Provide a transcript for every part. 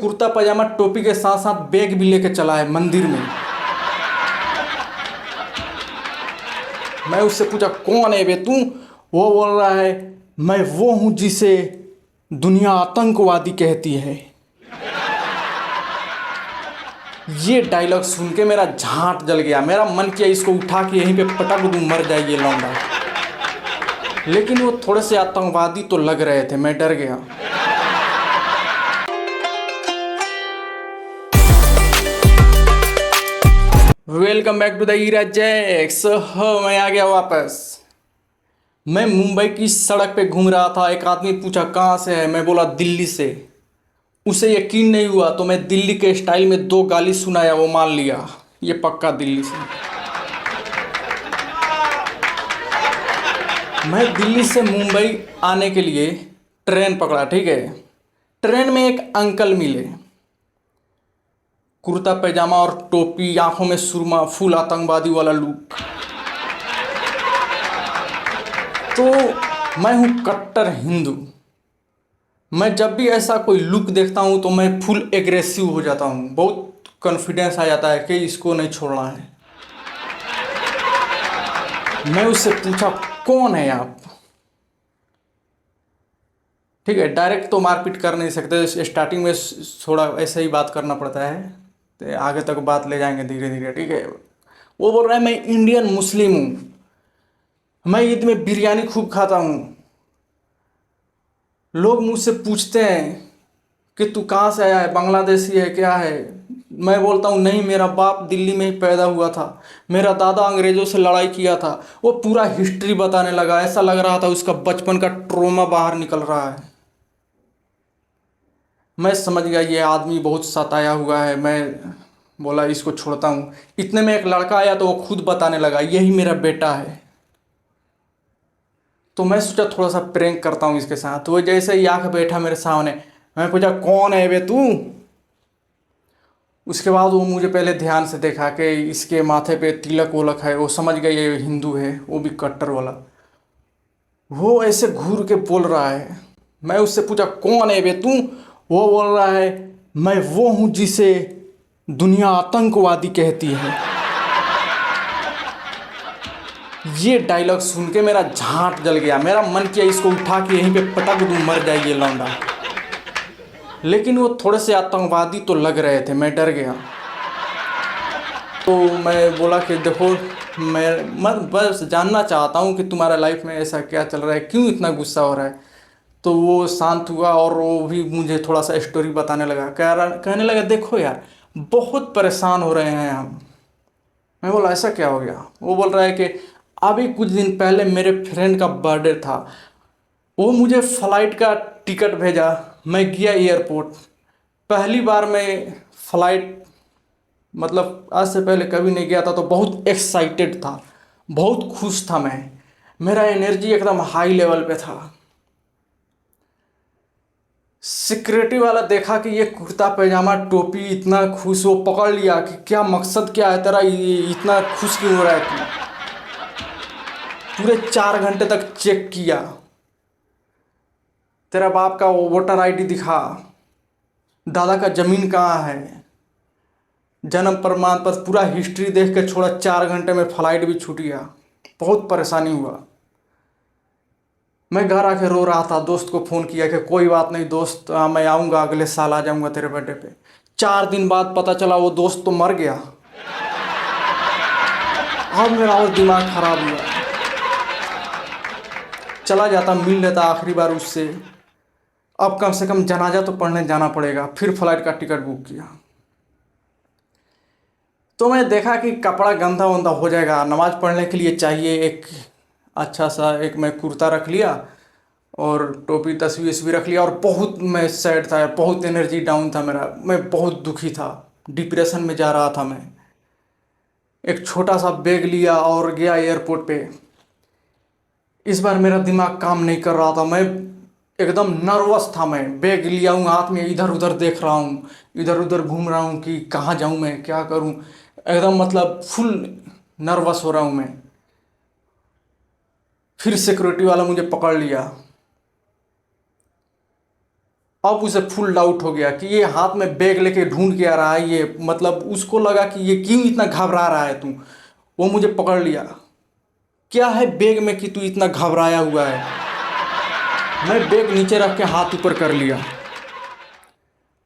कुर्ता पजामा टोपी के साथ साथ बैग भी लेके चला है मंदिर में। मैं उससे पूछा कौन है बे तू? वो बोल रहा है मैं वो हूं जिसे दुनिया आतंकवादी कहती है। ये डायलॉग सुन के मेरा झांट जल गया। मेरा मन किया इसको उठा के यहीं पे पटक दूं, मर जाए ये लौंडा। लेकिन वो थोड़े से आतंकवादी तो लग रहे थे, मैं डर गया। Welcome back to the era jacks. मैं आ गया वापस। मैं मुंबई की सड़क पे घूम रहा था। एक आदमी पूछा कहाँ से है? मैं बोला दिल्ली से। उसे यकीन नहीं हुआ तो मैं दिल्ली के स्टाइल में 2 गाली सुनाया। वो मान लिया ये पक्का दिल्ली से। मैं दिल्ली से मुंबई आने के लिए ट्रेन पकड़ा, ठीक है। ट्रेन में एक अंकल मिले, कुर्ता पैजामा और टोपी, आंखों में सुरमा, फुल आतंकवादी वाला लुक। तो मैं हूँ कट्टर हिंदू। मैं जब भी ऐसा कोई लुक देखता हूँ तो मैं फुल एग्रेसिव हो जाता हूँ। बहुत कॉन्फिडेंस आ जाता है कि इसको नहीं छोड़ना है। मैं उससे पूछा कौन है आप? ठीक है, डायरेक्ट तो मारपीट कर नहीं सकते, स्टार्टिंग में थोड़ा ऐसे ही बात करना पड़ता है, तो आगे तक बात ले जाएंगे धीरे धीरे, ठीक है। वो बोल रहा है मैं इंडियन मुस्लिम हूँ, मैं ईद में बिरयानी खूब खाता हूँ। लोग मुझसे पूछते हैं कि तू कहाँ से आया है, बांग्लादेशी है क्या है? मैं बोलता हूँ नहीं, मेरा बाप दिल्ली में ही पैदा हुआ था, मेरा दादा अंग्रेज़ों से लड़ाई किया था। वो पूरा हिस्ट्री बताने लगा। ऐसा लग रहा था उसका बचपन का ट्रोमा बाहर निकल रहा है। मैं समझ गया ये आदमी बहुत सताया हुआ है। मैं बोला इसको छोड़ता हूँ। इतने में एक लड़का आया तो वो खुद बताने लगा यही मेरा बेटा है। तो मैं सोचा थोड़ा सा प्रैंक करता हूँ इसके साथ। तो वो जैसे ही आके बैठा मेरे सामने, मैं पूछा कौन है बे तू? उसके बाद वो मुझे पहले ध्यान से देखा कि इसके माथे पे तिलक वोलक है। वो समझ गया ये हिंदू है, वो भी कट्टर वाला। वो ऐसे घूर के बोल रहा है। मैं उससे पूछा कौन है बे तू? वो बोल रहा है मैं वो हूँ जिसे दुनिया आतंकवादी कहती है। ये डायलॉग सुन के मेरा झांट जल गया। मेरा मन किया इसको उठा के यहीं पे पटक दूं, मर जाए ये लौंडा। लेकिन वो थोड़े से आतंकवादी तो लग रहे थे, मैं डर गया। तो मैं बोला कि देखो मैं बस जानना चाहता हूँ कि तुम्हारा लाइफ में ऐसा क्या चल रहा है, क्यों इतना गुस्सा हो रहा है। तो वो शांत हुआ और वो भी मुझे थोड़ा सा स्टोरी बताने लगा। कहने लगा देखो यार बहुत परेशान हो रहे हैं हम। मैं बोला ऐसा क्या हो गया? वो बोल रहा है कि अभी कुछ दिन पहले मेरे फ्रेंड का बर्थडे था, वो मुझे फ़्लाइट का टिकट भेजा। मैं गया एयरपोर्ट। पहली बार मैं फ़्लाइट, मतलब आज से पहले कभी नहीं गया था, तो बहुत एक्साइटेड था, बहुत खुश था मैं। मेरा एनर्जी एकदम हाई लेवल पे था। सिक्योरिटी वाला देखा कि ये कुर्ता पैजामा टोपी इतना खुश, वो पकड़ लिया कि क्या मकसद क्या है तेरा, इतना खुश क्यों हो रहा है तू? पूरे 4 घंटे तक चेक किया। तेरा बाप का वो वोटर आईडी दिखा, दादा का ज़मीन कहाँ है, जन्म प्रमाण पत्र, पूरा हिस्ट्री देख के छोड़ा। 4 घंटे में फ़्लाइट भी छूट गया। बहुत परेशानी हुआ। मैं घर आके रो रहा था। दोस्त को फ़ोन किया कि कोई बात नहीं दोस्त, मैं आऊँगा, अगले साल आ जाऊँगा तेरे बर्थडे पे। 4 दिन बाद पता चला वो दोस्त तो मर गया। अब मेरा और दिमाग ख़राब हुआ। चला जाता, मिल लेता आखिरी बार उससे। अब कम से कम जनाजा तो पढ़ने जाना पड़ेगा। फिर फ्लाइट का टिकट बुक किया। तो मैं देखा कि कपड़ा गंदा वंदा हो जाएगा, नमाज़ पढ़ने के लिए चाहिए एक अच्छा सा, एक मैं कुर्ता रख लिया और टोपी तस्वीर वस्वीर रख लिया। और बहुत मैं सैड था, बहुत एनर्जी डाउन था मेरा, मैं बहुत दुखी था, डिप्रेशन में जा रहा था मैं। एक छोटा सा बैग लिया और गया एयरपोर्ट पे। इस बार मेरा दिमाग काम नहीं कर रहा था, मैं एकदम नर्वस था। मैं बैग लिया हूँ हाथ में, इधर उधर देख रहा हूँ, इधर उधर घूम रहा हूँ कि कहाँ जाऊँ मैं, क्या करूँ। एकदम मतलब फुल नर्वस हो रहा हूँ मैं। फिर सिक्योरिटी वाला मुझे पकड़ लिया। अब उसे फुल डाउट हो गया कि ये हाथ में बैग लेके ढूंढ के आ रहा है, ये मतलब उसको लगा कि ये क्यों इतना घबरा रहा है तू। वो मुझे पकड़ लिया, क्या है बैग में कि तू इतना घबराया हुआ है। मैं बैग नीचे रख के हाथ ऊपर कर लिया।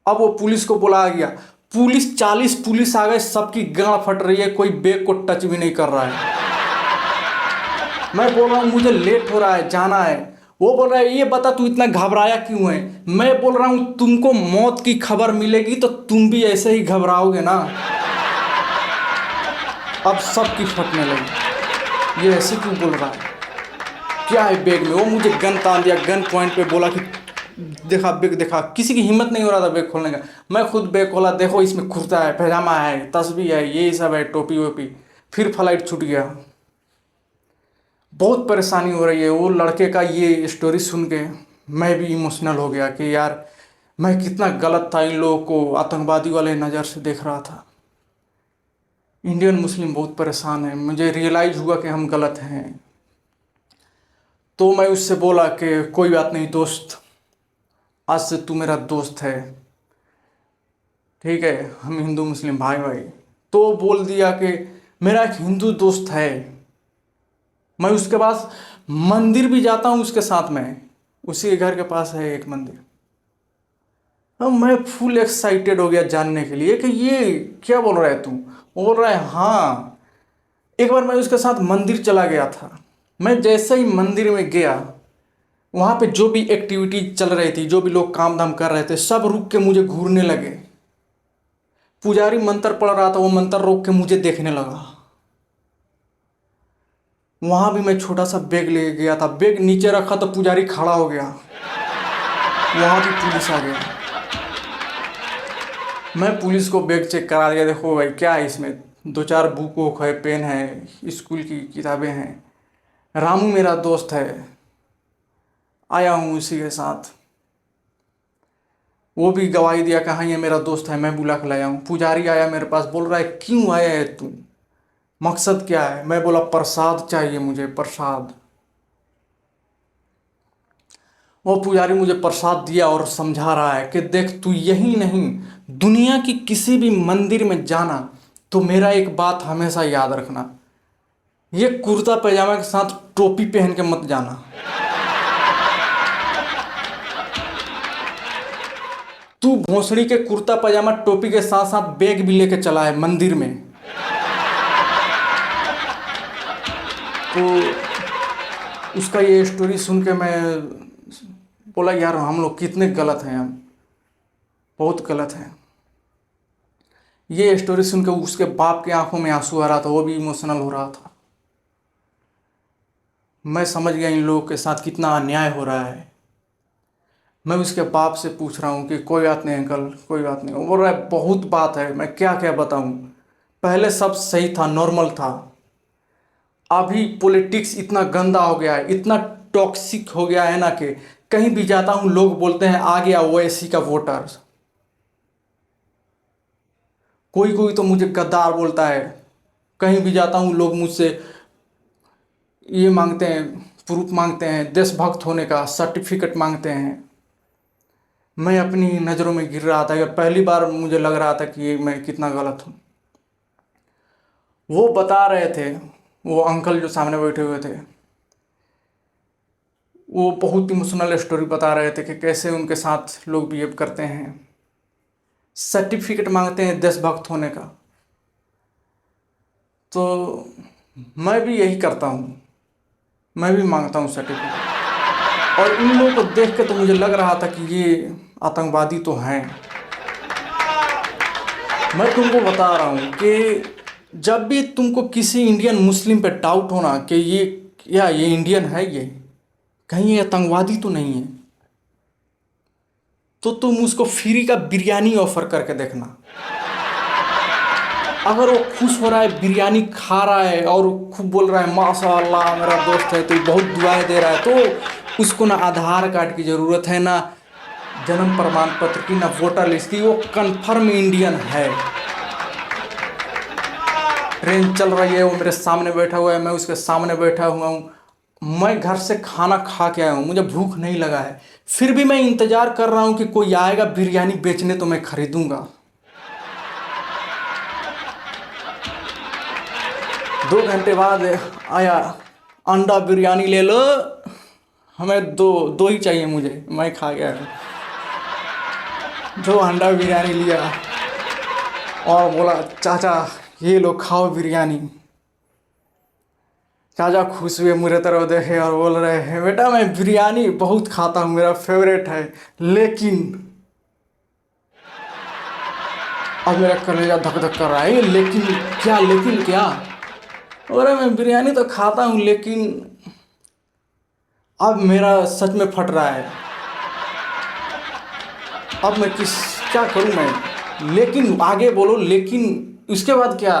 अब वो पुलिस को बुलाया गया, पुलिस 40 पुलिस आ गए, सबकी गांड फट रही है, कोई बैग को टच भी नहीं कर रहा है। मैं बोल रहा हूँ मुझे लेट हो रहा है, जाना है। वो बोल रहा है ये बता तू इतना घबराया क्यों है। मैं बोल रहा हूँ तुमको मौत की खबर मिलेगी तो तुम भी ऐसे ही घबराओगे ना। अब सबकी फटने लगी, ये ऐसे क्यों बोल रहा है, क्या है बैग में। वो मुझे गन तान दिया, गन पॉइंट पे बोला कि देखा बैग देखा। किसी की हिम्मत नहीं हो रहा था बैग खोलने का। मैं खुद बैग खोला, देखो इसमें कुर्ता है, पैजामा है, तस्बीह है, ये सब है, टोपी वोपी। फिर फ्लाइट छूट गया। बहुत परेशानी हो रही है। वो लड़के का ये स्टोरी सुन के मैं भी इमोशनल हो गया कि यार मैं कितना गलत था, इन लोगों को आतंकवादी वाले नज़र से देख रहा था। इंडियन मुस्लिम बहुत परेशान है। मुझे रियलाइज़ हुआ कि हम गलत हैं। तो मैं उससे बोला कि कोई बात नहीं दोस्त, आज से तू मेरा दोस्त है, ठीक है, हम हिंदू मुस्लिम भाई भाई। तो बोल दिया कि मेरा एक हिंदू दोस्त है, मैं उसके पास मंदिर भी जाता हूँ उसके साथ में, उसी के घर के पास है एक मंदिर। अब मैं फुल एक्साइटेड हो गया जानने के लिए कि ये क्या बोल रहा है तू। वो बोल रहा है हाँ, एक बार मैं उसके साथ मंदिर चला गया था। मैं जैसे ही मंदिर में गया, वहाँ पे जो भी एक्टिविटी चल रही थी, जो भी लोग काम धाम कर रहे थे, सब रुक के मुझे घूरने लगे। पुजारी मंत्र पढ़ रहा था, वो मंत्र रोक के मुझे देखने लगा। वहाँ भी मैं छोटा सा बैग ले गया था, बैग नीचे रखा तो पुजारी खड़ा हो गया, वहाँ भी पुलिस आ गया। मैं पुलिस को बैग चेक करा दिया, देखो भाई क्या है इसमें, 2-4 बुक वुक है, पेन है, स्कूल की किताबें हैं। रामू मेरा दोस्त है, आया हूँ उसी के साथ। वो भी गवाही दिया कि हाँ ये मेरा दोस्त है, मैं बुला के लाया हूँ। पुजारी आया मेरे पास, बोल रहा है क्यों आया है तू, मकसद क्या है। मैं बोला प्रसाद चाहिए मुझे, प्रसाद। वो पुजारी मुझे प्रसाद दिया और समझा रहा है कि देख तू यही नहीं, दुनिया की किसी भी मंदिर में जाना तो मेरा एक बात हमेशा याद रखना, ये कुर्ता पैजामा के साथ टोपी पहन के मत जाना। तू भोसड़ी के कुर्ता पैजामा टोपी के साथ साथ बैग भी लेके चला है मंदिर में। तो उसका ये स्टोरी सुन के मैं बोला यार हम लोग कितने गलत हैं, हम बहुत गलत हैं। ये स्टोरी सुन के उसके बाप के आंखों में आंसू आ रहा था, वो भी इमोशनल हो रहा था। मैं समझ गया इन लोगों के साथ कितना अन्याय हो रहा है। मैं उसके बाप से पूछ रहा हूँ कि कोई बात नहीं अंकल, कोई बात नहीं। वो बोल रहा है बहुत बात है, मैं क्या क्या बताऊँ, पहले सब सही था, नॉर्मल था, अभी पॉलिटिक्स इतना गंदा हो गया है, इतना टॉक्सिक हो गया है ना कि कहीं भी जाता हूँ लोग बोलते हैं आ गया ओवैसी का वोटर। कोई कोई तो मुझे गद्दार बोलता है। कहीं भी जाता हूँ लोग मुझसे ये मांगते हैं, प्रूफ मांगते हैं, देशभक्त होने का सर्टिफिकेट मांगते हैं। मैं अपनी नज़रों में गिर रहा था कि पहली बार मुझे लग रहा था कि ये मैं कितना गलत हूँ। वो बता रहे थे, वो अंकल जो सामने बैठे हुए थे, वो बहुत इमोशनल स्टोरी बता रहे थे कि कैसे उनके साथ लोग बिहेव करते हैं, सर्टिफिकेट मांगते हैं देशभक्त होने का। तो मैं भी यही करता हूँ, मैं भी मांगता हूँ सर्टिफिकेट। और इन लोगों को देख के तो मुझे लग रहा था कि ये आतंकवादी तो हैं। मैं तुमको बता रहा हूँ कि जब भी तुमको किसी इंडियन मुस्लिम पे डाउट होना कि ये इंडियन है, ये कहीं ये आतंकवादी तो नहीं है, तो तुम उसको फ्री का बिरयानी ऑफर करके देखना। अगर वो खुश हो रहा है, बिरयानी खा रहा है और खूब बोल रहा है माशाअल्लाह मेरा दोस्त है, तो बहुत दुआएं दे रहा है, तो उसको ना आधार कार्ड की ज़रूरत है, ना जन्म प्रमाण पत्र की, ना वोटर लिस्ट की, वो कन्फर्म इंडियन है। ट्रेन चल रही है, वो मेरे सामने बैठा हुआ है, मैं उसके सामने बैठा हुआ हूँ, मैं घर से खाना खा के आया हूँ, मुझे भूख नहीं लगा है, फिर भी मैं इंतज़ार कर रहा हूँ कि कोई आएगा बिरयानी बेचने तो मैं खरीदूंगा। 2 घंटे बाद आया, अंडा बिरयानी ले लो। हमें दो दो ही चाहिए मुझे, मैं खा गया। 2 अंडा बिरयानी लिया और बोला चाचा ये लो खाओ बिरयानी। चाचा खुश हुए, मेरे तरफ देखे और बोल रहे हैं बेटा मैं बिरयानी बहुत खाता हूँ, मेरा फेवरेट है, लेकिन अब मेरा कलेजा धक धक कर रहा है। लेकिन क्या, लेकिन क्या? अरे मैं बिरयानी तो खाता हूँ लेकिन अब मेरा सच में फट रहा है। अब मैं क्या करूँ मैं? लेकिन आगे बोलो, लेकिन उसके बाद क्या?